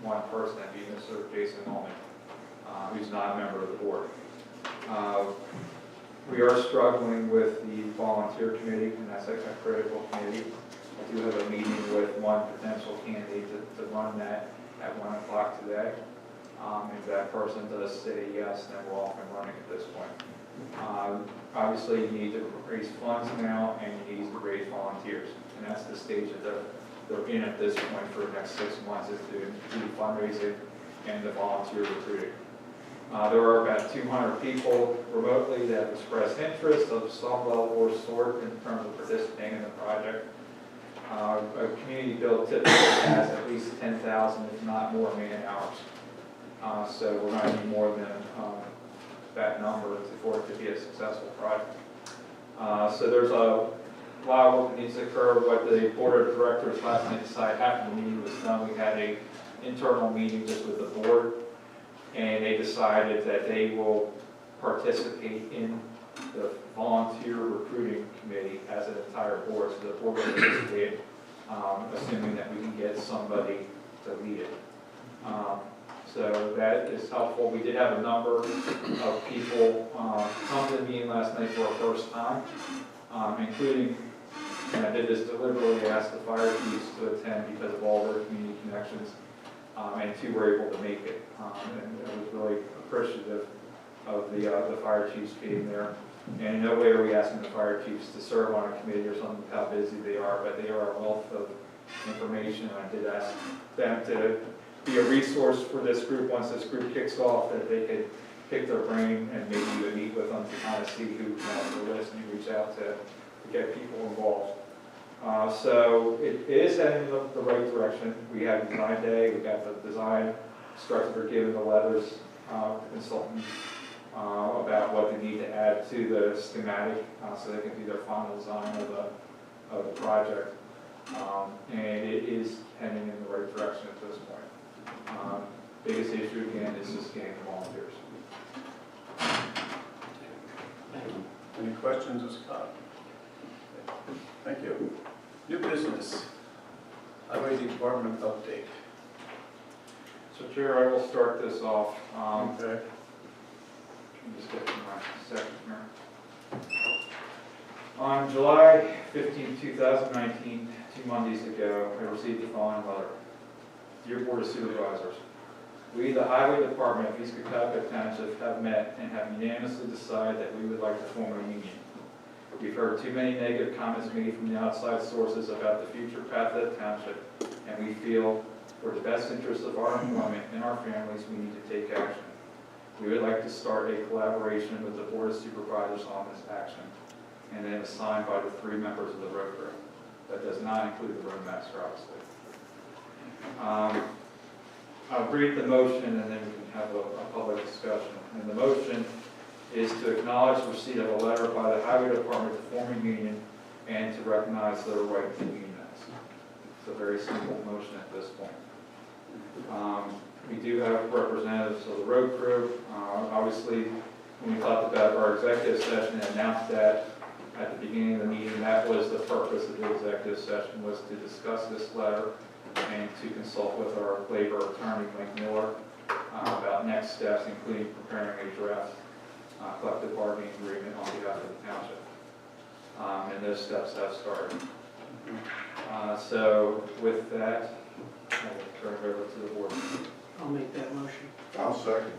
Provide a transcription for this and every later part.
one person, that'd be Mr. Jason Ullman, who's not a member of the board. We are struggling with the volunteer committee, and that's a critical committee. I do have a meeting with one potential candidate to run that at 1 o'clock today. If that person does say yes, then we're off and running at this point. Obviously, you need to raise funds now, and you need to raise volunteers, and that's the stage that they're in at this point for the next 6 months, is to do fundraising and the volunteer recruiting. There are about 200 people remotely that have expressed interest of some level or sort in terms of participating in the project. A community build typically has at least 10,000, if not more, man hours. So we're going to need more than that number for it to be a successful project. So there's a lot of work that needs to occur. What the board of directors last night decided after the meeting was done, we had an internal meeting just with the board, and they decided that they will participate in the volunteer recruiting committee as an entire board. So the board will participate, assuming that we can get somebody to lead it. So that is helpful. We did have a number of people come to the meeting last night for the first time, including, and I did this deliberately, asked the fire chiefs to attend because of all their community connections, and 2 were able to make it. And I was really appreciative of the fire chiefs being there. And in no way are we asking the fire chiefs to serve on a committee or something, how busy they are, but they are a wealth of information. And I did ask them to be a resource for this group once this group kicks off, that they could pick their brain and maybe even meet with them to kind of see who has the list and reach out to get people involved. So it is heading in the right direction. We had design day, we got the design instructors are giving the letters to consultants about what they need to add to the schematic so they can do their final design of the project. And it is heading in the right direction at this point. Biggest issue again is just getting the volunteers. Any questions of Scott? Thank you. New business. Highway Department update. So Chair, I will start this off. Okay. Let me just get to my second here. On July 15, 2019, 2 Mondays ago, I received the following letter. Dear Board of Supervisors, we, the Highway Department of East Cocalico Township, have met and have unanimously decided that we would like to form a union. We've heard too many negative comments made from the outside sources about the future path of the township, and we feel for the best interest of our employment and our families, we need to take action. We would like to start a collaboration with the Board of Supervisors on this action, and then assigned by the 3 members of the road crew. That does not include the roadmaster, obviously. I'll read the motion and then we can have a public discussion. And the motion is to acknowledge receipt of a letter by the Highway Department to form a union and to recognize their right to unionize. It's a very simple motion at this point. We do have representatives of the road crew. Obviously, when we talked about our executive session and announced that at the beginning of the meeting, that was the purpose of the executive session, was to discuss this letter and to consult with our labor attorney, Mike Miller, about next steps, including preparing a draft collective bargaining agreement on behalf of the township. And those steps have started. So with that, I'll turn it over to the board. I'll make that motion. I'll second.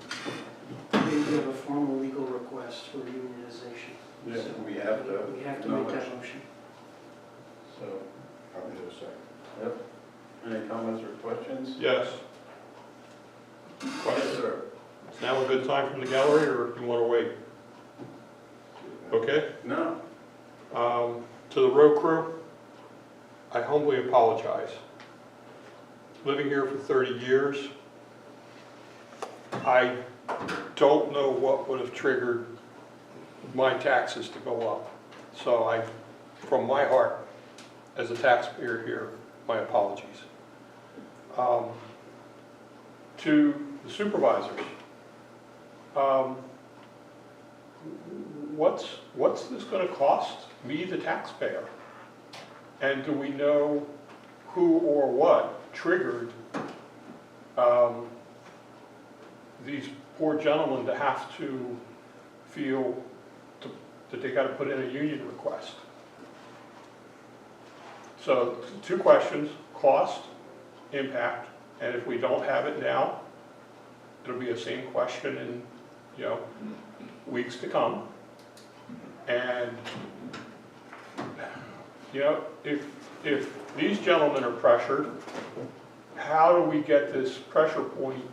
We have a formal legal request for unionization. Yeah, So we have to. we have to make that motion. So, I'll do a second. Yep. Any comments or questions? Yes. Yes, sir. Is now a good time from the gallery, or do you want to wait? Okay. No. To the road crew, I humbly apologize. Living here for 30 years, I don't know what would have triggered my taxes to go up. So I, from my heart, as a taxpayer here, my apologies. To the supervisors, what's this going to cost me, the taxpayer? And do we know who or what triggered these poor gentlemen to have to feel that they got to put in a union request. So 2 questions: cost, impact, and if we don't have it now, it'll be the same question in, you know, weeks to come. And, you know, if these gentlemen are pressured, how do we get this pressure point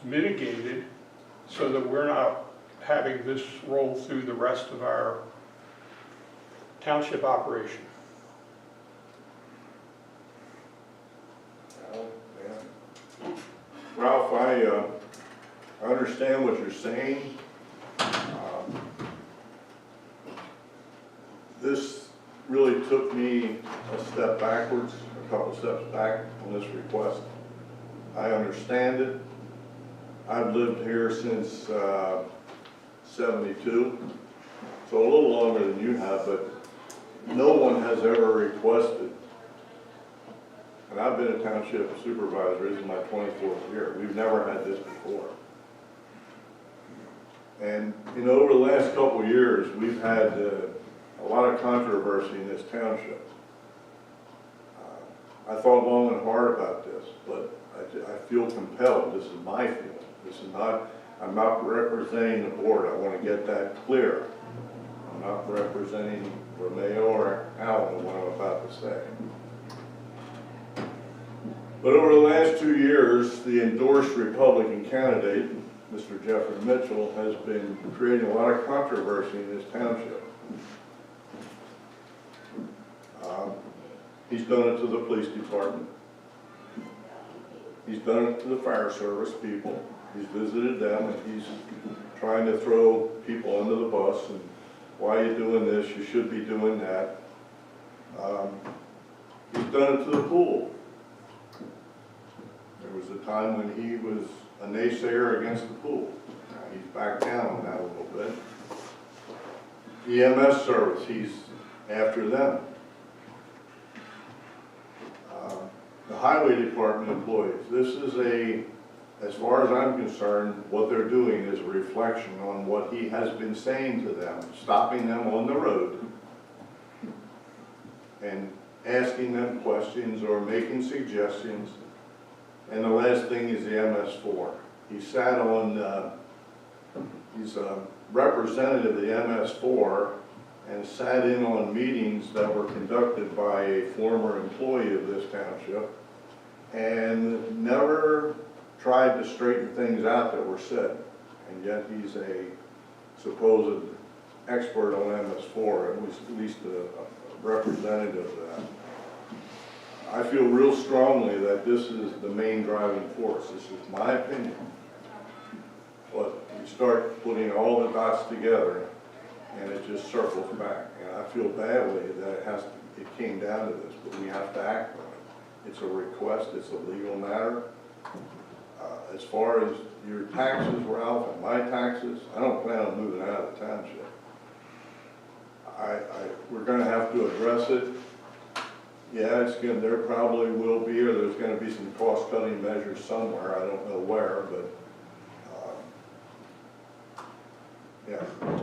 mitigated so that we're not having this roll through the rest of our township operation? Ralph, I understand what you're saying. This really took me a step backwards, a couple steps back on this request. I understand it. I've lived here since 72, so a little longer than you have, but no one has ever requested. And I've been a township supervisor, this is my 24th year. We've never had this before. And, you know, over the last couple of years, we've had a lot of controversy in this township. I thought long and hard about this, but I feel compelled. This is my feeling. This is not, I'm not representing the board. I want to get that clear. I'm not representing Romeo or Alan in what I'm about to say. But over the last 2 years, the endorsed Republican candidate, Mr. Jeffrey Mitchell, has been creating a lot of controversy in this township. He's done it to the police department. He's done it to the fire service people. He's visited them, and he's trying to throw people under the bus and why are you doing this? You should be doing that. He's done it to the pool. There was a time when he was a naysayer against the pool. Now he's back down on that a little bit. EMS service, he's after them. The highway department employees, this is as far as I'm concerned, what they're doing is a reflection on what he has been saying to them, stopping them on the road and asking them questions or making suggestions. And the last thing is the MS4. He sat on, he's a representative of the MS4 and sat in on meetings that were conducted by a former employee of this township and never tried to straighten things out that were said. And yet he's a supposed expert on MS4, at least a representative of that. I feel real strongly that this is the main driving force. This is my opinion. But you start putting all the dots together and it just circles back. And I feel badly that it came down to this, but we have to act on it. It's a request, it's a legal matter. As far as your taxes, Ralph, and my taxes, I don't plan on moving out of the township. We're gonna have to address it. Yeah, there probably will be, or there's gonna be some cost-cutting measures somewhere, I don't know where, but, yeah.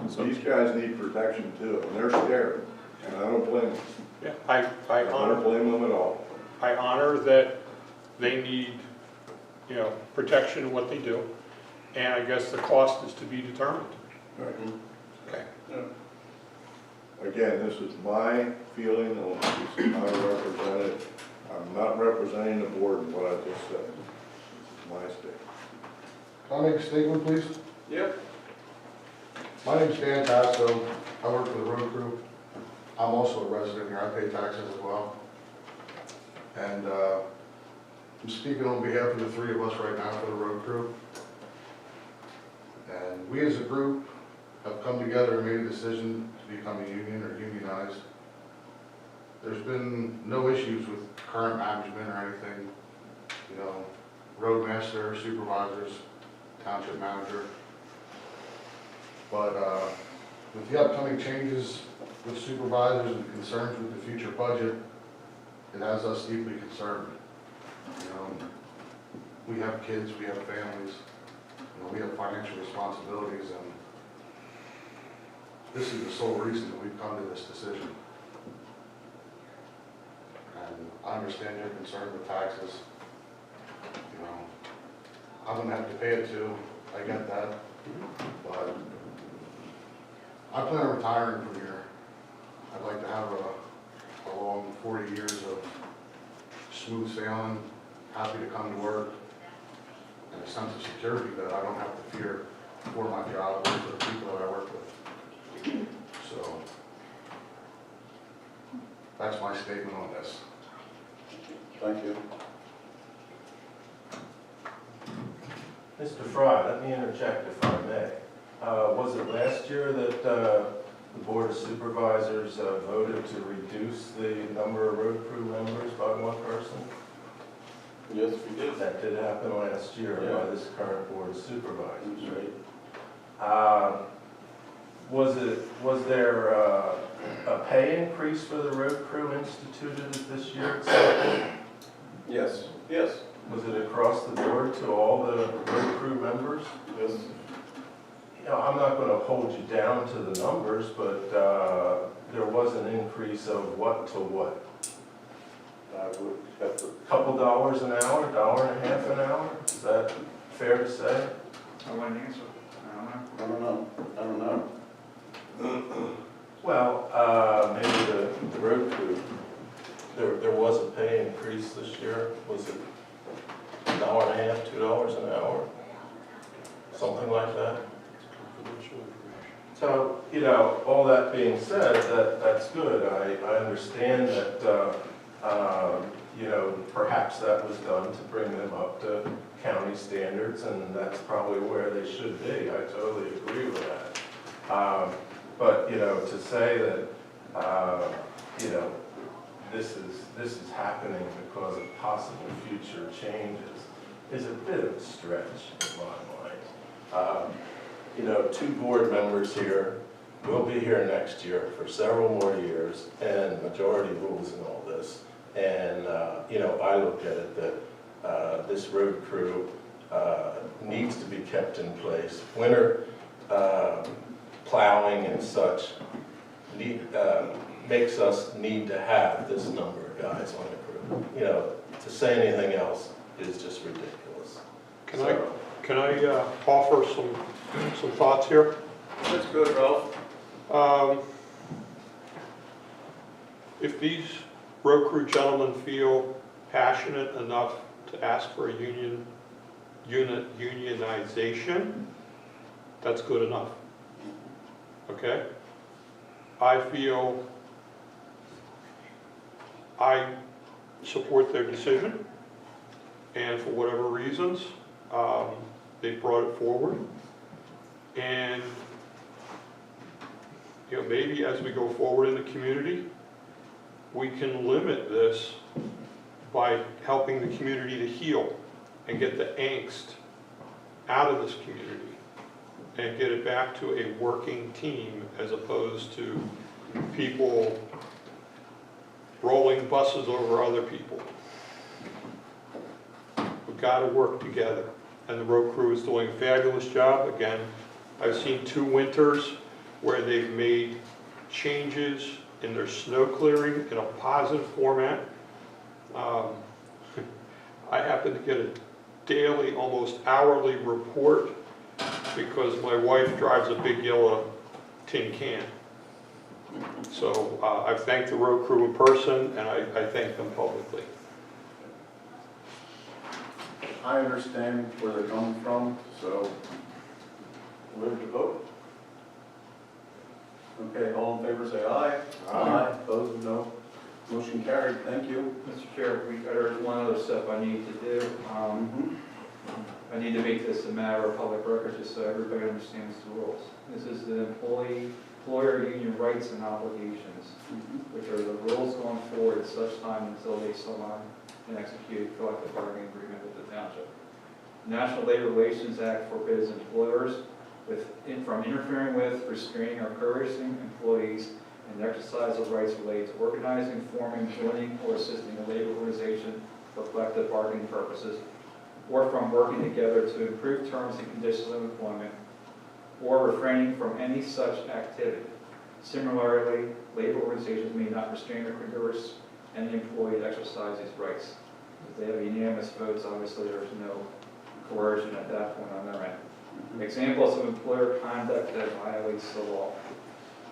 So these guys need protection too, and they're scared, and I don't blame them. Yeah, I don't blame them at all. I honor that they need, you know, protection in what they do, and I guess the cost is to be determined. Right. Okay. Yeah. Again, this is my feeling on this is not represented. I'm not representing the board in what I just said. This is my statement. Can I make a statement, please? Yep. My name's Dan Tasso. I work for the road crew. I'm also a resident here. I pay taxes as well. And I'm speaking on behalf of the 3 of us right now for the road crew. And we as a group have come together and made a decision to become a union or unionize. There's been no issues with current management or anything, you know, roadmaster, supervisors, township manager. But with the upcoming changes with supervisors and concerns with the future budget, it has us deeply concerned. You know, we have kids, we have families, we have financial responsibilities, and this is the sole reason that we've come to this decision. And I understand your concern with taxes. I'm gonna have to pay it too, I get that, but I plan on retiring from here. I'd like to have a long 40 years of smooth sailing, happy to come to work, and a sense of security that I don't have to fear for my job or for the people that I work with. So, that's my statement on this. Thank you. Mr. Fry, let me interject if I may. Was it last year that the Board of Supervisors voted to reduce the number of road crew members by one person? Yes, we did. That did happen last year Yeah. by this current Board of Supervisors. That's right. Was there a pay increase for the road crew instituted this year itself? Yes, yes, Was it across the board to all the road crew members? yes. I'm not going to hold you down to the numbers, but there was an increase of what to what? I would have to, Couple dollars an hour, $1.50 an hour? Is that fair to say? I want an answer. I don't know. I don't know. Well, maybe the road crew, there was a pay increase this year. Was it $1.50, $2 an hour? Something like that? So, all that being said, that's good. I understand that, perhaps that was done to bring them up to county standards, and that's probably where they should be. I totally agree with that. But, to say that, this is happening because of possible future changes is a bit of a stretch in my mind. 2 board members here will be here next year for several more years, and majority rules in all this. And, I look at it that this road crew needs to be kept in place. Winter plowing and such makes us need to have this number of guys on the crew. To say anything else is just ridiculous. Can I offer some thoughts here? That's good, Ralph. If these road crew gentlemen feel passionate enough to ask for a unionization, that's good enough. Okay? I feel I support their decision, and for whatever reasons, they brought it forward. And maybe as we go forward in the community, we can limit this by helping the community to heal and get the angst out of this community and get it back to a working team as opposed to people rolling buses over other people. We've got to work together, and the road crew is doing a fabulous job. Again, I've seen 2 winters where they've made changes in their snow clearing in a positive format. I happen to get a daily, almost hourly report because my wife drives a big yellow tin can. So I've thanked the road crew in person, and I thank them publicly. I understand where they're coming from, so we're ready to vote. Okay, all in favor say aye. Aye. Opposed, no. Motion carried, thank you. Mr. Chair, there's one other step I need to do. I need to make this a matter of public record just so everybody understands the rules. This is the employer union rights and obligations, which are the rules going forward at such time until they sign and execute a collective bargaining agreement with the township. The National Labor Relations Act forbids employers from interfering with, restraining, or coercing employees in the exercise of rights related to organizing, forming, joining, or assisting a labor organization for collective bargaining purposes, or from working together to improve terms and conditions of employment, or refraining from any such activity. Similarly, labor organizations may not restrain or coerce any employee to exercise these rights. If they have unanimous votes, obviously there's no coercion at that point on their end. Examples of employer conduct that violates the law: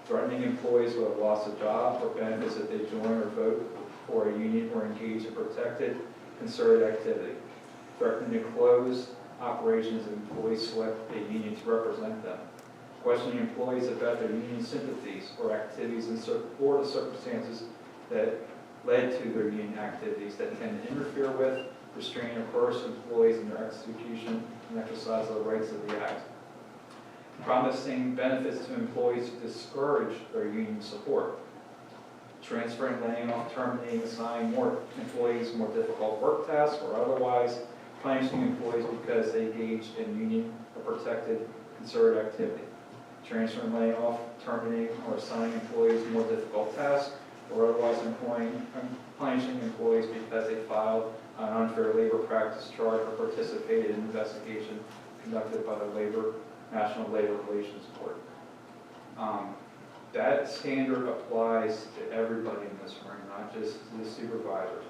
threatening employees who have lost a job or benefits if they join or vote for a union or engage in protected, concerted activity; threatening to close operations if employees select a union to represent them; questioning employees about their union sympathies or activities or the circumstances that led to their union activities that can interfere with, restrain, or coerce employees in their execution and exercise of the rights of the act; promising benefits to employees to discourage their union support; transferring, laying off, terminating, assigning more employees more difficult work tasks, or otherwise punishing employees because they engaged in union or protected concerted activity; transferring, laying off, terminating, or assigning employees more difficult tasks, or otherwise punishing employees because they filed an unfair labor practice charge or participated in an investigation conducted by the National Labor Relations Board. That standard applies to everybody in this room, not just to the supervisors.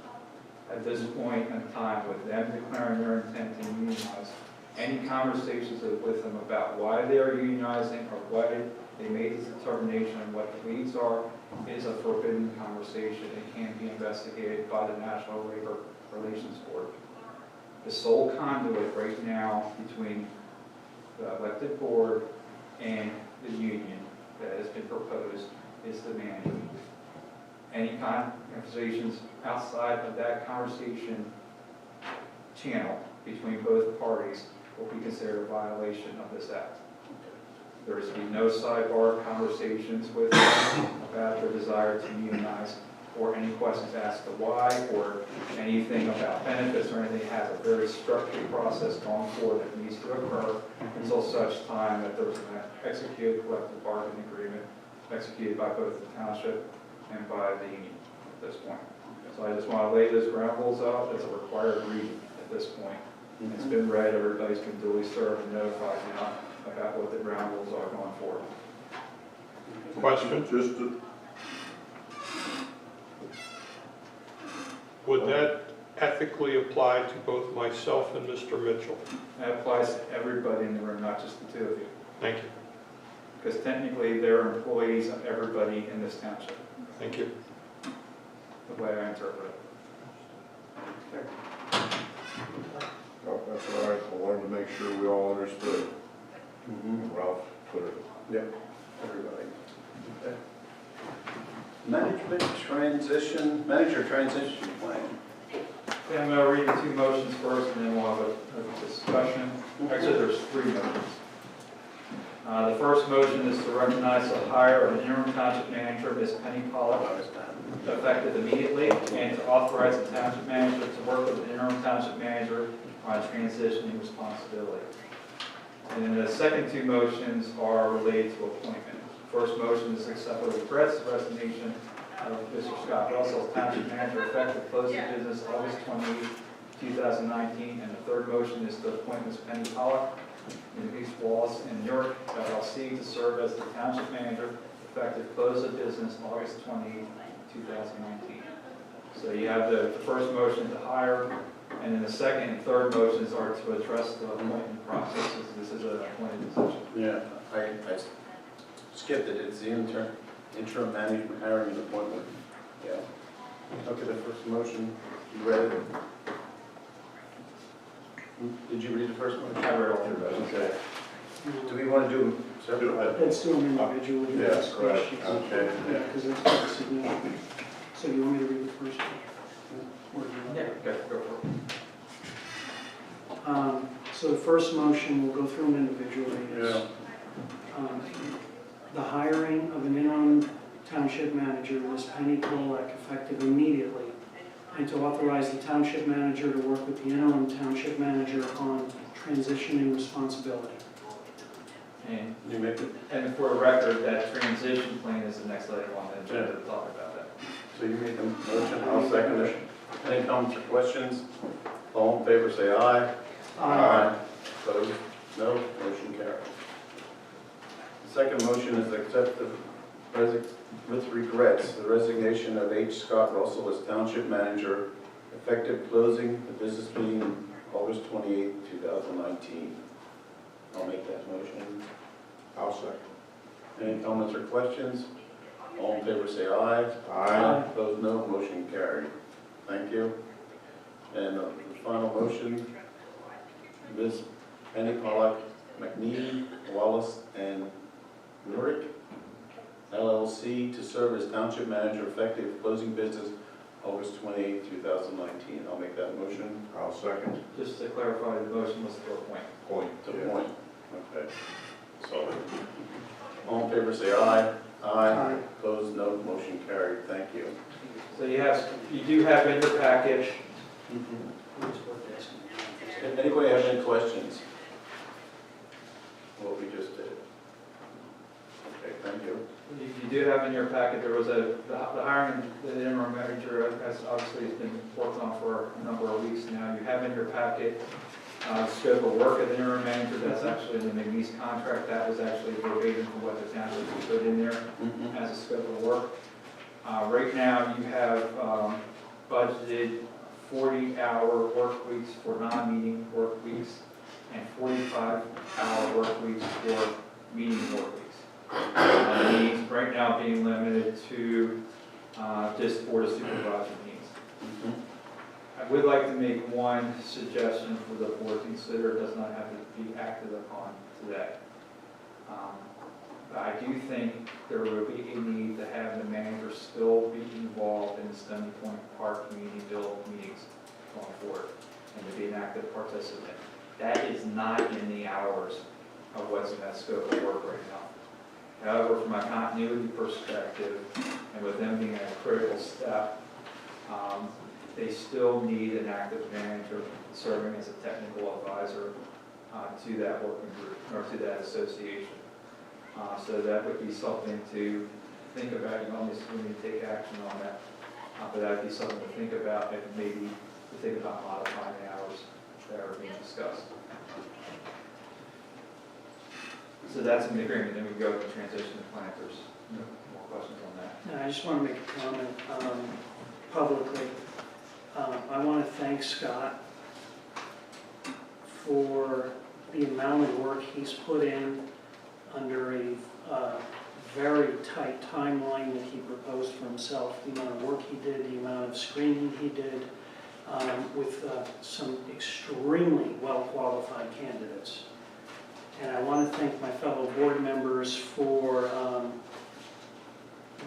At this point in time, with them declaring their intent to unionize, any conversations with them about why they are unionizing or why they made this determination and what the leads are is a forbidden conversation. It can be investigated by the National Labor Relations Board. The sole conduit right now between the elected board and the union that has been proposed is the manager. Any conversations outside of that conversation channel between both parties will be considered a violation of this act. There is to be no sidebar conversations with them about their desire to unionize, or any questions asked to why, or anything about benefits or anything. It has a very structured process going forward that needs to occur until such time that there's an executed collective bargaining agreement executed by both the township and by the union at this point. So I just want to lay those ground rules out. It's a required reading at this point. It's been read, everybody's been duly served and notified now about what the ground rules are going forward. Question? Just to, Would that ethically apply to both myself and Mr. Mitchell? That applies to everybody in the room, not just the two of you. Thank you. Because technically, they're employees of everybody in this township, Thank you. the way I interpret it. oh, that's all right, I wanted to make sure we all understood. Ralph put it. Yep, everybody. Okay. Manager transition plan. Okay, I'm going to read the two motions first, and then we'll have a discussion. Actually, there's three motions. The first motion is to recognize the hire of an interim township manager, Ms. Penny Pollock, effective immediately, and to authorize the township manager to work with the interim township manager on transitioning responsibility. And then the second two motions are related to appointment. First motion is to accept with regrets the resignation of Mr. Scott Russell as township manager effective close of business August 28, 2019. And the third motion is to appoint Ms. Penny Pollock in East Wallace and Newark LLC to serve as the township manager effective close of business August 28, 2019. So you have the first motion to hire, and then the second and third motions are to address the appointment process. This is an appointed position. Yeah, I skipped it. It's the interim management hiring and appointment. Yeah. Okay, the first motion, you read it? Did you read the first motion? I read all three motions. Okay. Do we want to do them separately? Let's do them individually. Yeah, Ask right. questions. Okay. Yeah, because it's quite significant. So you want me to read the first one? Or do you want- Yeah, okay, go for it. So the first motion, we'll go through them individually. is, Yeah. The hiring of an interim township manager, Ms. Penny Pollock, effective immediately, and to authorize the township manager to work with the interim township manager on transitioning responsibility. And, You make it, and for the record, that transition plan is the next item on the agenda to talk about that. so you made the motion, I'll second it. Any comments or questions? All in favor, say aye. second motion is accept with regrets, the resignation of H. Scott Russell as Township Manager, effective closing the business meeting August 28, 2019. I'll make that motion. I'll second. Any comments or questions? All in favor say aye. Aye. Opposed, no. Motion carried. Thank you. And the final motion, Ms. Penny Pollack, McNeely, Wallace, and Nurick, LLC, to serve as Township Manager effective closing business August 28, 2019. I'll make that motion. I'll second. Just to clarify, the motion was to appoint. Point. To Yeah. point. Okay. So, all in favor say aye. Aye. Opposed, no. Motion carried. Thank you. So you do have in your package, Anybody have any questions? What we just did? Okay, thank you. you do have in your packet, there was the hiring the interim manager, has obviously has been worked on for a number of weeks now. You have in your packet scope of work of the interim manager, that's actually in the McNeese contract, that was actually verbatim from what the township put in there as a scope of work. Right now, you have budgeted 40-hour work weeks for non-meeting work weeks and 45-hour work weeks for meeting work weeks. Meetings right now being limited to just Board of Supervisor meetings. I would like to make one suggestion for the board to consider. It does not have to be acted upon today. But I do think there will be a need to have the manager still be involved in the Stony Point Park Community Build meetings going forward and to be an active participant. That is not in the hours of what's in that scope of work right now. However, from a continuity perspective and with them being a critical step, they still need an active manager serving as a technical advisor to that working group or to that association. So that would be something to think about. You don't necessarily need to take action on that, but that would be something to think about and maybe to think about modifying the hours that are being discussed. So that's an agreement. Then we go to transition to plan. If there's more questions on that. And I just want to make a comment publicly. I want to thank Scott for the amount of work he's put in under a very tight timeline that he proposed for himself, the amount of work he did, the amount of screening he did, with some extremely well-qualified candidates. And I want to thank my fellow board members for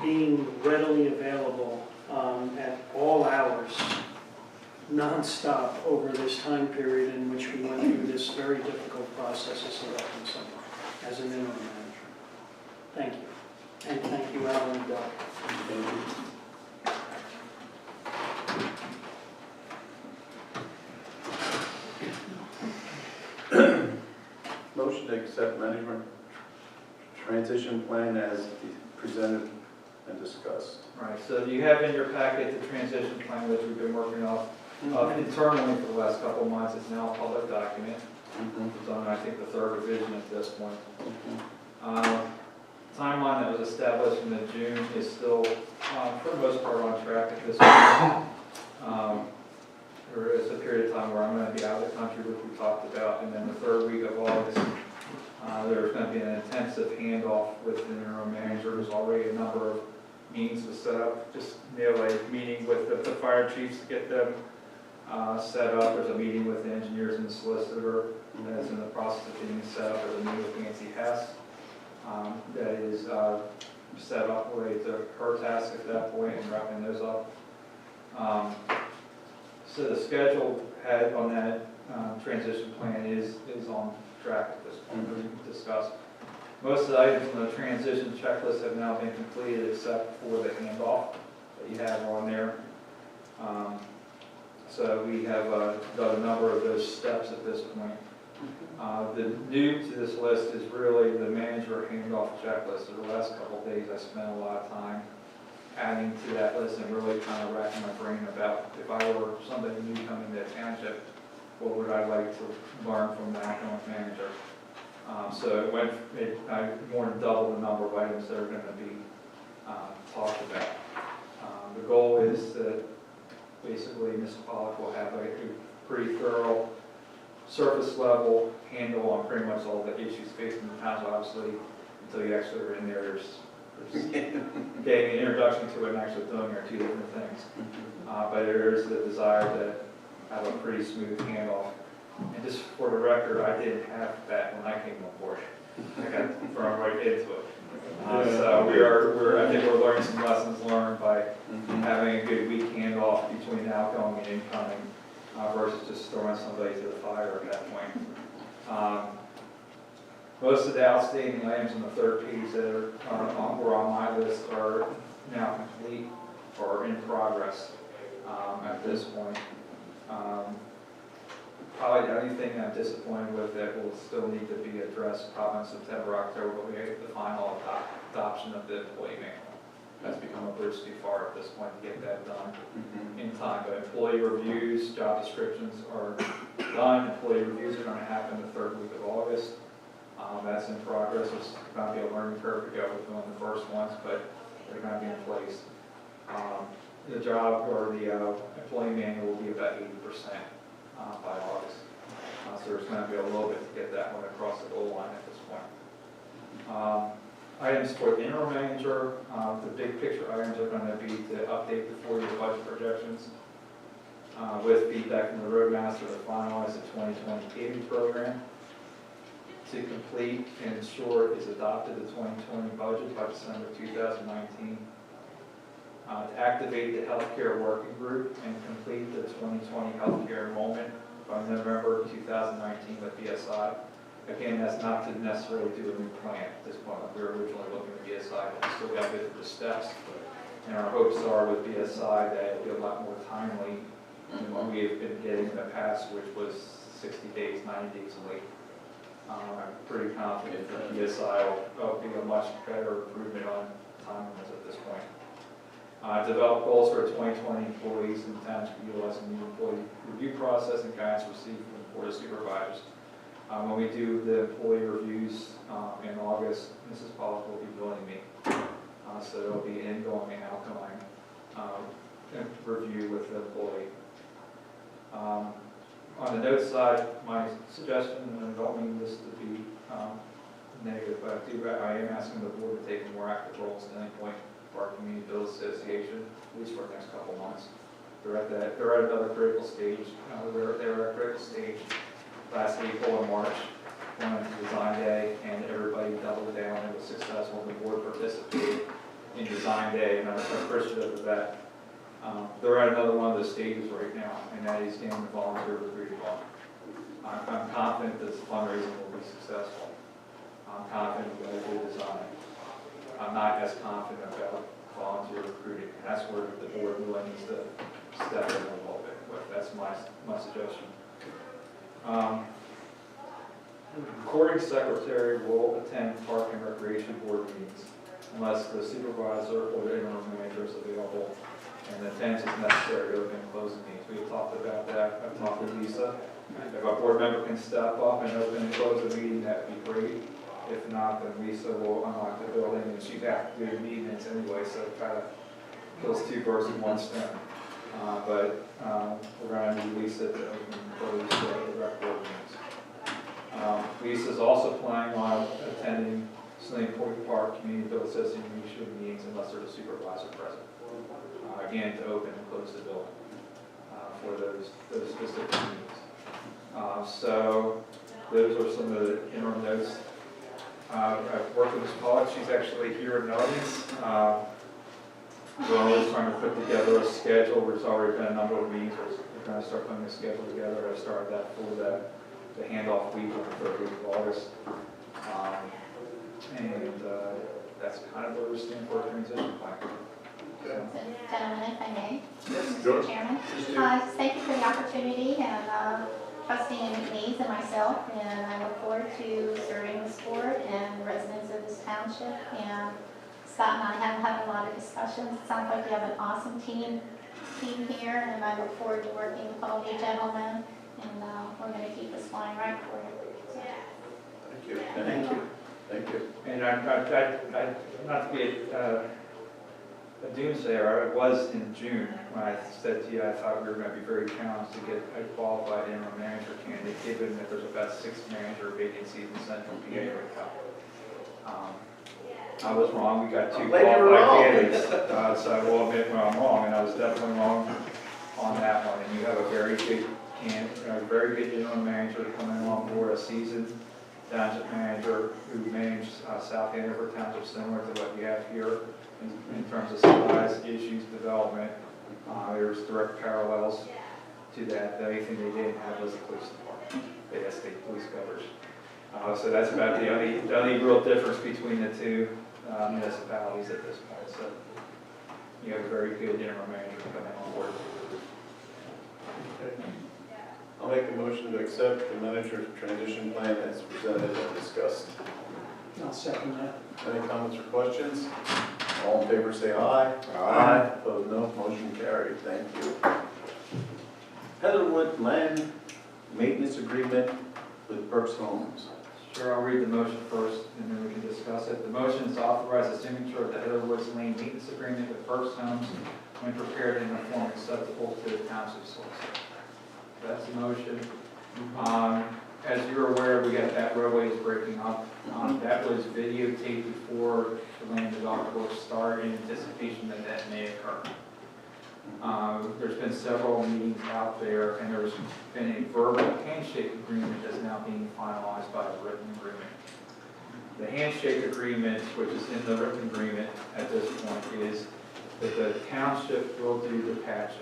being readily available at all hours, non-stop, over this time period in which we went through this very difficult process of selecting someone as an interim manager. Thank you. And thank you, Alan and Doug. Motion to accept management transition plan as presented and discussed. Right, so you have in your packet the transition plan which we've been working off internally for the last couple of months. It's now a public document. It's on, I think, the third revision at this point. Timeline that was established in June is still, for the most part, on track at this point. There is a period of time where I'm going to be out of the country, which we talked about, and then the third week of August, there's going to be an intensive handoff with the interim manager. There's already a number of meetings to set up, just a meeting with the fire chiefs to get them set up. There's a meeting with the engineers and the solicitor that is in the process of being set up. There's a meeting with Nancy Hess that is set up related to her task at that point and wrapping those up. So the schedule had on that transition plan is on track at this point, as we discussed. Most of the items on the transition checklist have now been completed except for the handoff that you have on there. So we have done a number of those steps at this point. The new to this list is really the manager handoff checklist. So the last couple of days I spent a lot of time adding to that list and really kind of racking my brain about if I were somebody new coming to the township, what would I like to learn from the outgoing manager? So it went, more than double the number of items that are going to be talked about. The goal is that basically Ms. Pollock will have a pretty thorough surface level handle on pretty much all the issues facing the town. Obviously, until you actually are in there, there's getting an introduction to it and actually doing are two different things. But there is the desire to have a pretty smooth handoff. And just for the record, I didn't have that when I came on board. I got thrown right into it. So I think we're learning some lessons learned by having a good week handoff between outgoing and incoming versus just throwing somebody to the fire at that point. Most of the outstanding items on the third page that were on my list are now complete or in progress at this point. Probably the only thing I'm disappointed with that will still need to be addressed probably in September, October, will be the final adoption of the employee manual. That's become a bridge too far at this point to get that done in time. But employee reviews, job descriptions are done. Employee reviews are going to happen the third week of August. That's in progress. It's going to be a learning curve to go with doing the first ones, but they're going to be in place. The job or the employee manual will be about 80% by August. So there's going to be a little bit to get that one across the goal line at this point. Items for the interim manager, the big picture items are going to be to update the 4-year budget projections with feedback from the roadmaster to finalize the 2020 paving program, to complete and ensure it is adopted the 2020 budget by December 2019, to activate the healthcare working group and complete the 2020 healthcare enrollment by November 2019 with BSI. Again, that's not to necessarily do a new plan at this point. We were originally looking at BSI, but we still got to go through the steps. And our hopes are with BSI that it'll be a lot more timely than what we have been getting in the past, which was 60 days, 90 days late. I'm pretty confident that BSI will be a much better improvement on timeliness at this point. Develop goals for 2020 employees in the township utilizing the employee review process and guidance received from the Board of Supervisors. When we do the employee reviews in August, Mrs. Pollock will be joining me. So there will be an ingoing and outgoing review with the employee. On the note side, my suggestion, and I don't mean this to be negative, but I am asking the board to take a more active role at any point for our Community Build Association, at least for the next couple months. They're at another critical stage. They were at a critical stage last April and March, one of the design day, and everybody doubled down. It was successful. The board participated in design day, and I'm appreciative of that. They're at another one of the stages right now, and that is getting the volunteer recruiting on. I'm confident this fundraising will be successful. I'm confident we'll get a good design. I'm not as confident about volunteer recruiting, and that's where the board really needs to step in a little bit. But that's my suggestion. Recording secretary will attend Park and Recreation Board meetings unless the supervisor or the interim manager is available and attendance is necessary to open and close the meetings. We've talked about that. I've talked with Lisa. If a board member can step up and open and close the meeting, that would be great. If not, then Lisa will unlock the building, and she'd have to do the meetings anyway, so try to kills two birds with one stone. But we're going to need Lisa to open and close the rec board meetings. Lisa's also planning on attending Saline Point Park Community Build Association meetings unless there's a supervisor present. Again, to open and close the building for those specific meetings. So those are some of the interim notes. I've worked with Ms. Pollock. She's actually here in the audience. We're always trying to put together a schedule. There's already been a number of meetings. We're going to start putting a schedule together. I started that for the handoff week on the 3rd week of August. That's kind of where we're standing for a transition plan. Gentlemen, if I may. Sure. Mr. Chairman. Thank you for the opportunity, and trustee McNeese and myself, and I look forward to serving this board and the residents of this township. And Scott and I have had a lot of discussions. It sounds like we have an awesome team here, and I look forward to working with all you gentlemen, and we're going to keep this flying right for you. Thank you. not to be a doomsayer, it was in June when I said to you, I thought we were gonna be very challenged to get a qualified interim manager candidate, given that there's about 6 manager vacancies in central PA right now. I was wrong, we got 2 Glad you were qualified wrong. candidates, so I will admit when I'm wrong, and I was definitely wrong on that one. And you have a very good very good interim manager coming on board, a seasoned township manager who managed South Hanover Township, similar to what you have here in terms of size, issues, development. There's direct parallels to that. The only thing they didn't have was the police department. They had state police coverage. So that's about the only real difference between the 2 municipalities at this point. So you have a very good interim manager coming on board. I'll make a motion to accept the manager transition plan as presented and discussed. I'll second that. Any comments or questions? All in favor say aye. Opposed, no. Motion carried. Thank you. Heatherwood Land Maintenance Agreement with Burke's Homes. Sure, I'll read the motion first, and then we can discuss it. The motion is to authorize the signature of the Heatherwoods Lane Maintenance Agreement with First Homes when prepared in a form acceptable to the township solicitor. That's the motion. As you're aware, we got that roadway is breaking up. That was videotaped before the land development work started in anticipation that that may occur. There's been several meetings out there, and there's been a verbal handshake agreement that's now being finalized by a written agreement. The handshake agreement, which is in the written agreement at this point, is that the township will do the patching.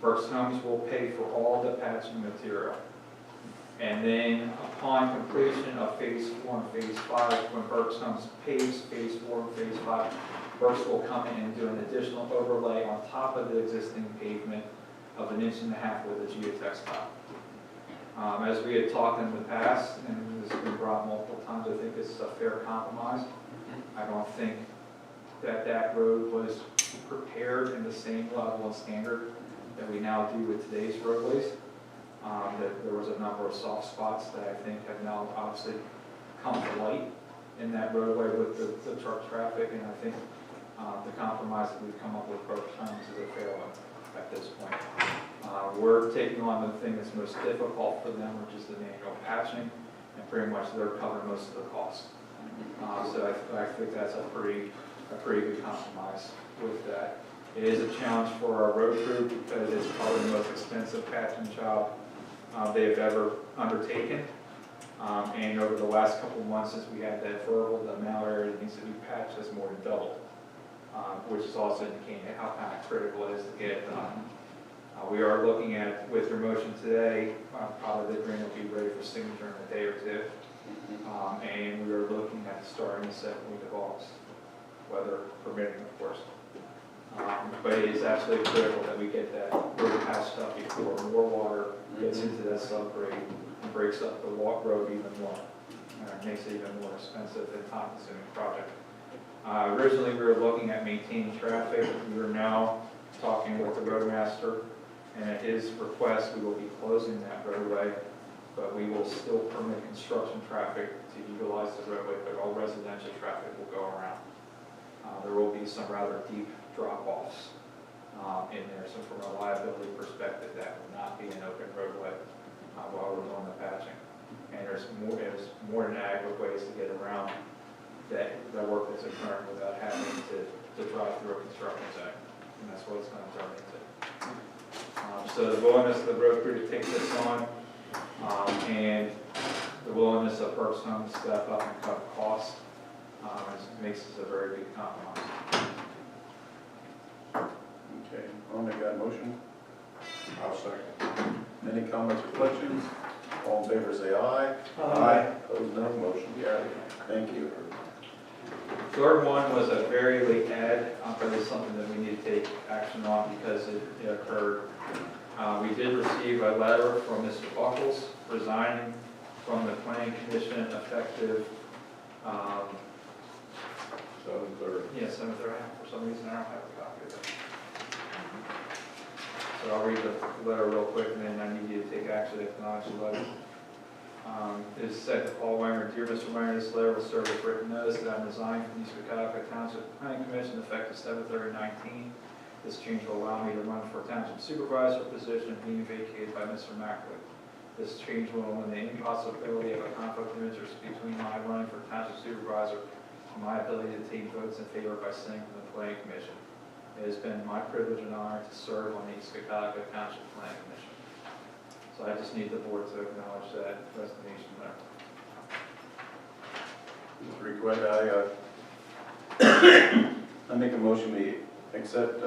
First Homes will pay for all the patching material. And then upon completion of phase 4 and phase 5, when Burke's Homes paves phase 4 and phase 5, Burke's will come in and do an additional overlay on top of the existing pavement of 1.5 inches with a geotex top. As we had talked in the past, and this has been brought multiple times, I think this is a fair compromise. I don't think that road was prepared in the same level and standard that we now do with today's roadways. That there was a number of soft spots that I think have now obviously come to light in that roadway with the truck traffic, and I think the compromise that we've come up with both times is a fair one at this point. We're taking on the thing that's most difficult for them, which is the manual patching, and pretty much they're covering most of the cost. So I think that's a pretty good compromise with that. It is a challenge for our road crew because it's probably the most expensive patching job they've ever undertaken. And over the last couple of months since we had that verbal, the amount of area that needs to be patched has more than doubled, which is also indicating how kind of critical it is to get it done. We are looking at, with your motion today, probably the agreement will be ready for signature in a day or 2. And we are looking at starting the 2nd week of August, weather permitting, of course. But it is absolutely critical that we get that road patched up before more water gets into that subgrade and breaks up the road even more. It makes it even more expensive and time-consuming project. Originally, we were looking at maintaining traffic. We are now talking with the roadmaster, and at his request, we will be closing that roadway, but we will still permit construction traffic to utilize the roadway, but all residential traffic will go around. There will be some rather deep drop-offs in there, so from a liability perspective, that will not be an open roadway while we're doing the patching. And there's more than adequate ways to get around the work that's occurring without having to drive through a construction zone, and that's what it's going to turn into. So the willingness of the road crew to take this on, and the willingness of Burke's Homes to step up and cut costs, makes this a very good compromise. Okay, I'll make that motion. I'll second. Any comments or questions? All in favor say aye. Opposed, no. Motion carried. Thank you. Third one was a very late ad, but it's something that we need to take action on because it occurred. We did receive a letter from Mr. Buckles resigning from the planning commission effective 7:30. Yeah, 7:30. For some reason, I don't have a copy of it. So I'll read the letter real quick, and then I need you to take action to acknowledge the letter. It is said to Paul Weimer, Dear Mr. Weimer, this letter will serve as written notice that I'm resigning from the Cocalico Township Planning Commission effective 7/30/19. This change will allow me to run for Township Supervisor position being vacated by Mr. Mackley. This change will eliminate any possibility of a conflict of interest between my running for Township Supervisor and my ability to take votes in favor by sitting on the Planning Commission. It has been my privilege and honor to serve on the Cocalico Township Planning Commission. So I just need the board to acknowledge that resignation letter. I make a motion we accept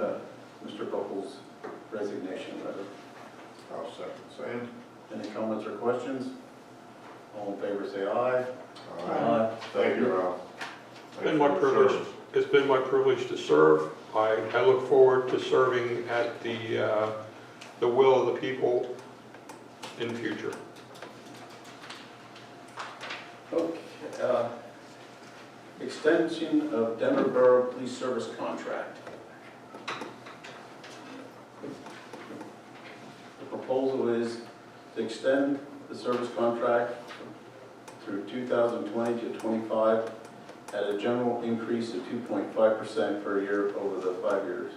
Mr. Buckles' resignation letter. I'll second. Sam? Any comments or questions? All in favor, say aye. Aye. Thank you, Ralph. It's been my privilege to serve. I look forward to serving at the will of the people in the future. Okay, extension of Denver Borough Police Service contract. The proposal is to extend the service contract through 2020 to 25 at a general increase of 2.5% per year over the 5 years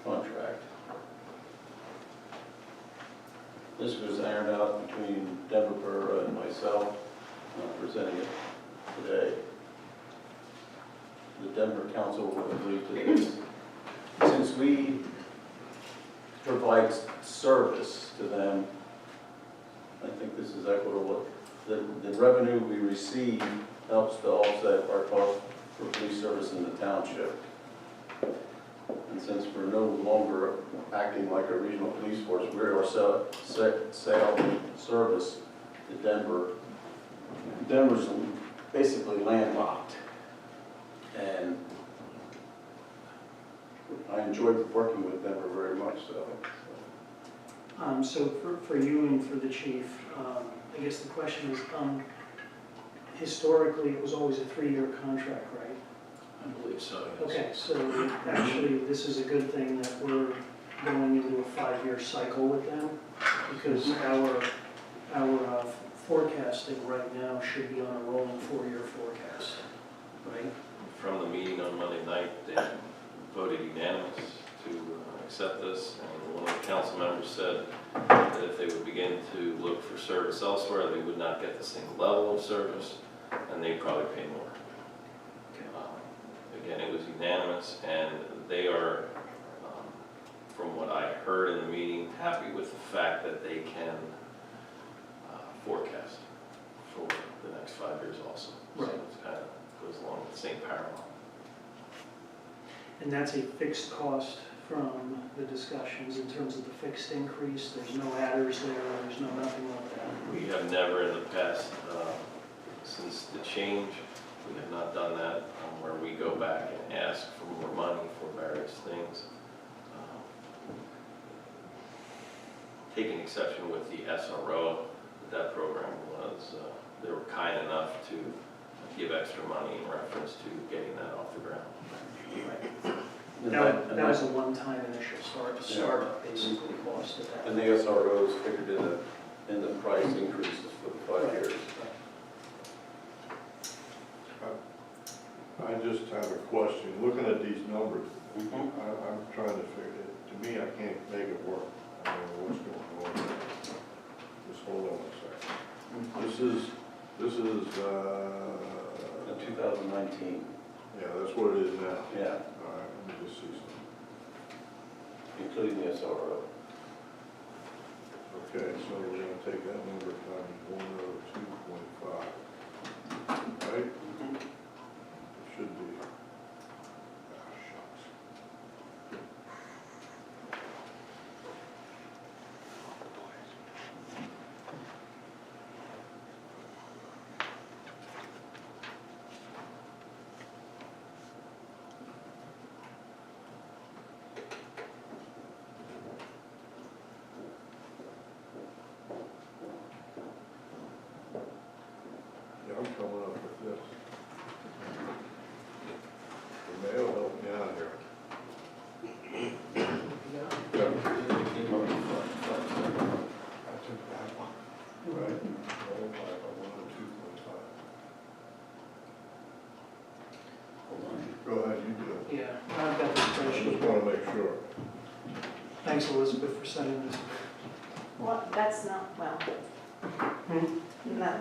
contract. This was ironed out between Denver Borough and myself. I'm presenting it today. The Denver Council will agree to this. Since we provide service to them, I think this is equitable. The revenue we receive helps to offset our cost for police service in the township. And since we're no longer acting like a regional police force, we are selling service to Denver. Denver's basically landlocked. And I enjoyed working with Denver very much, so. So for you and for the chief, I guess the question is, historically, it was always a 3-year contract, right? I believe so, yes. Okay, so actually, this is a good thing that we're going into a 5-year cycle with them, because our forecasting right now should be on a rolling 4-year forecast, right? From the meeting on Monday night, they voted unanimous to accept this, and one of the council members said that if they would begin to look for service elsewhere, they would not get the same level of service, and they'd probably pay more. Again, it was unanimous, and they are, from what I heard in the meeting, happy with the fact that they can forecast for the next 5 years also. Right. So it kind of goes along with the same parallel. And that's a fixed cost from the discussions in terms of the fixed increase. There's no adders there, there's no nothing like that. We have never in the past, since the change, we have not done that, where we go back and ask for more money for various things. Taking exception with the SRO, that program was, they were kind enough to give extra money in reference to getting that off the ground. That was a one-time initial startup basically cost of that. And the SROs figured in the price increases for the 5 years. I just have a question. Looking at these numbers, I'm trying to figure it. To me, I can't make it work. I don't know what's going on there. Just hold on a second. This is 2019. yeah, that's what it is now. Yeah, All right, let me just see something. including the SRO. Okay, so we're gonna take that number times 102.5. Right? Should be. Shucks. Thanks, Elizabeth, for sending this. Well, that's not, well, no.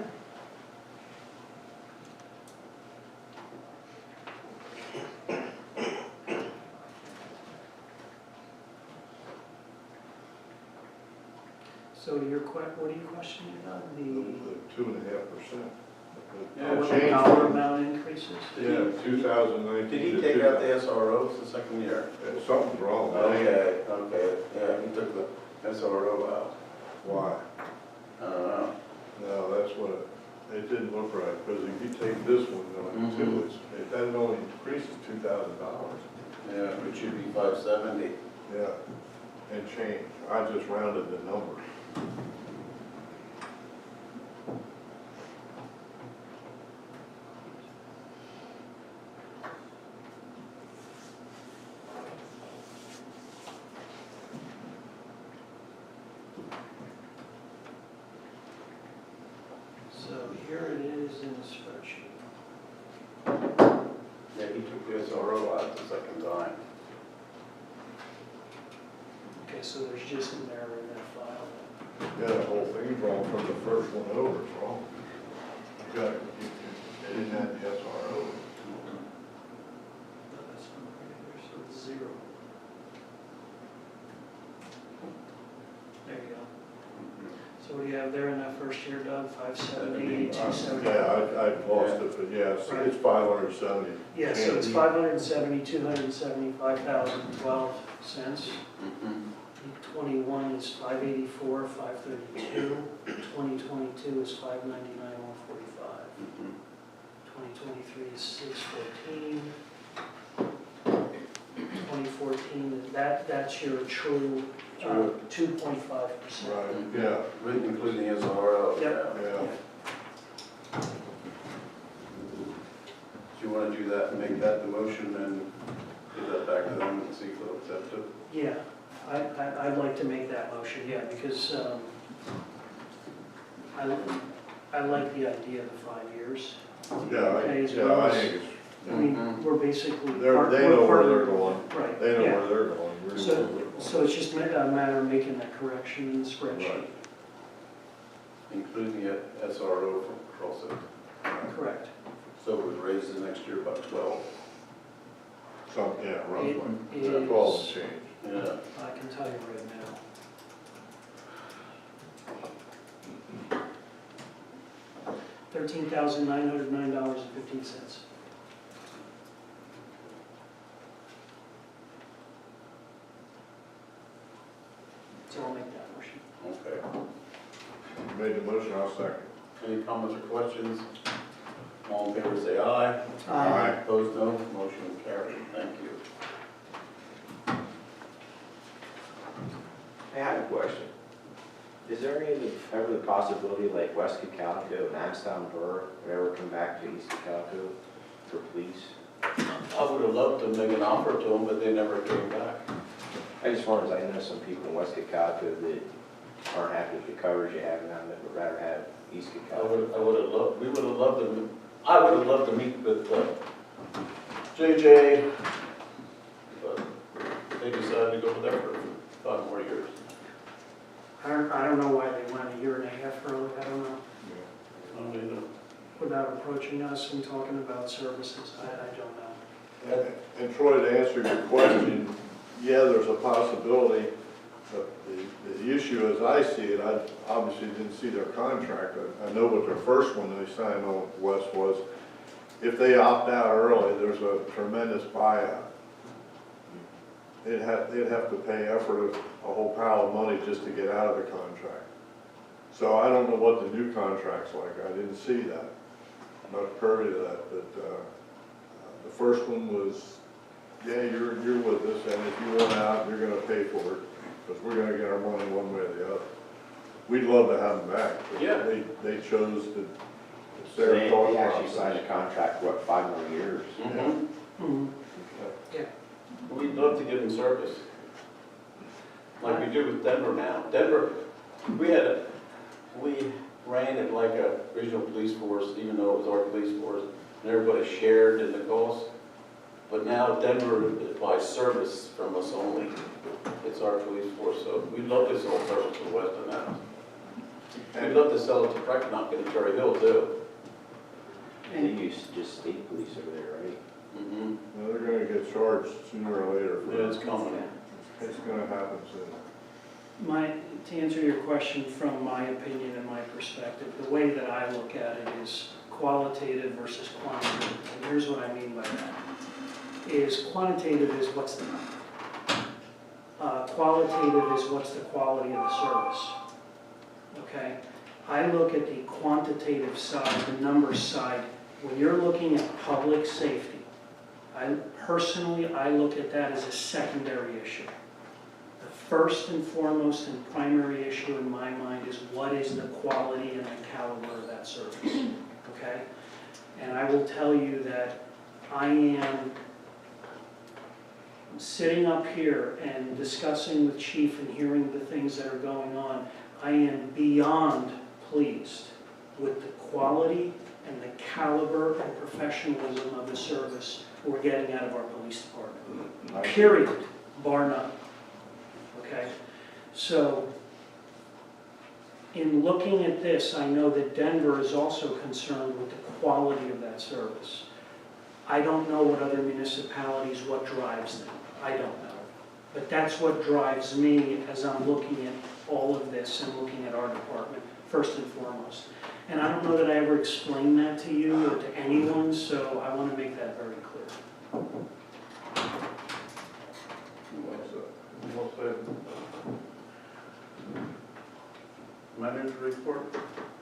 So what are you questioning about? The 2.5%. Yeah, What Change the dollar from- amount increases? Yeah, 2019 Did he to take out the 2000. SROs the second year? Something's wrong. Okay, yeah, he took the SRO out. Why? I don't know. No, that's what, it didn't look right, because if you take this one, going too, that only increases $2,000. Yeah, it should be 570. Yeah, and change. I just rounded the number. So here it is in the spreadsheet. Yeah, he took the SRO out the second time. Okay, so there's just an error in that file. Yeah, the whole thing's wrong from the first one over, it's wrong. You got, they didn't have the SRO. No, that's not right here, so it's 0. There you go. So what do you have there in that first year, Doug? 570, 270? Yeah, I lost it, but yeah, it's 570. Yeah, so it's 570, 275,012 cents. 21 is 584, 532. 2022 is 599, 145. 2023 is 614. 2014, that's your true 2.5%. Right, yeah, Including the SRO. Yep. yeah. Do you want to do that and make that the motion and give that back to them and see if they'll accept it? Yeah, I'd like to make that motion, yeah, because I like the idea of the 5 years. Yeah, Okay, as yeah, well I as- think it's, I mean, we're basically. they know we're where part they're of- going. Right, They know yeah. where they're going. We're So, going where so it's just a matter of making that correction in the spreadsheet. Right. Including the SRO from across it. Correct. So it was raised the next year about 12. Some, yeah, roughly. It Yeah, 12 and is- change. Yeah. I can tell you right now. $13,909.15. So I'll make that motion. Okay. You made the motion, I'll second. Any comments or questions? All in favor, say aye. Aye. Opposed, no. Motion carried. Thank you. I have a question. Is there ever the possibility like West Cocalico and Amstown Borough would ever come back to East Cocalico for police? I would have loved to make an offer to them, but they never came back. I just wonder, I know some people in West Cocalico that aren't happy with the coverage you have now, that would rather have East Cocalico. I would have loved, we would have loved to, I would have loved to meet with JJ, but they decided to go over there for 5 more years. I don't know why they went a year and a half early, I don't know. I don't either. Without approaching us and talking about services, I don't know. And Troy, to answer your question, yeah, there's a possibility, but the issue as I see it, I obviously didn't see their contract. I know what their first one they signed on with West was, if they opt out early, there's a tremendous buyout. They'd have to pay effort of a whole pile of money just to get out of the contract. So I don't know what the new contract's like, I didn't see that. I'm not privy to that, but the first one was, yeah, you're with us, and if you want out, you're gonna pay for it, because we're gonna get our money one way or the other. We'd love to have them back, but Yeah. they chose to, it's So their they thought actually process. signed a contract for what, 5 more years? Mhm. Yeah. We'd love to give them service, like we do with Denver now. Denver, we ran it like a regional police force, even though it was our police force, and everybody shared in the cost. But now Denver buys service from us only. It's our police force, so we'd love to sell service to Weston now. We'd love to sell it to Brecknock and Cherry Hill too. I think you just state police over there, right? Mm-hmm. Well, they're gonna get charged sooner or later. Yeah, it's coming. It's gonna happen soon. To answer your question from my opinion and my perspective, the way that I look at it is qualitative versus quantitative. And here's what I mean by that. Is quantitative is what's the number. Qualitative is what's the quality of the service. Okay? I look at the quantitative side, the numbers side. When you're looking at public safety, I look at that as a secondary issue. The first and foremost and primary issue in my mind is what is the quality and the caliber of that service, okay? And I will tell you that I am sitting up here and discussing with Chief and hearing the things that are going on. I am beyond pleased with the quality and the caliber and professionalism of the service we're getting out of our police department. Period, bar none. Okay? So, in looking at this, I know that Denver is also concerned with the quality of that service. I don't know what other municipalities, what drives them. I don't know. But that's what drives me as I'm looking at all of this and looking at our department, first and foremost. And I don't know that I ever explained that to you or to anyone, so I want to make that very clear. Well said. Manager report?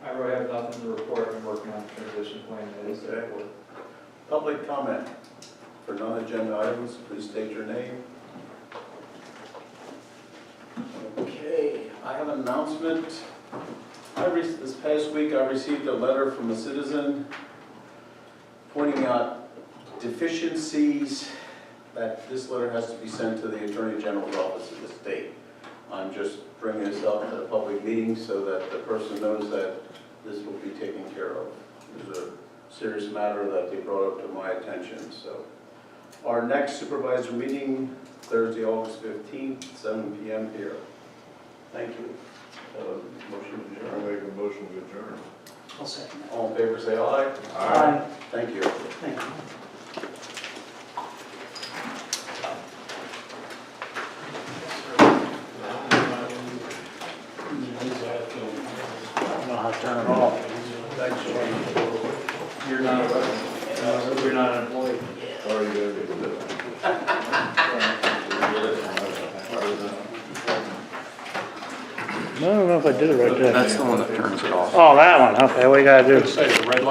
I really have nothing to report. I've been working on the transition plan that is there. Okay. Public comment for non-agenda items, please state your name. Okay, I have an announcement. This past week I received a letter from a citizen pointing out deficiencies that this letter has to be sent to the Attorney General's office of the state. I'm just bringing this up at a public meeting so that the person knows that this will be taken care of. There's a serious matter that they brought up to my attention. So our next supervisor meeting, Thursday, August 15th, 7 p.m. here. Thank you. Motion to I'll adjourn. make a motion to adjourn. I'll second that. All in favor, say aye. Aye. Thank you. Thank you. You're not an employee. Or you gotta get it. I don't know if I did it right there. That's the one that turns it off. Oh, that one, okay, what you gotta do? Say the red light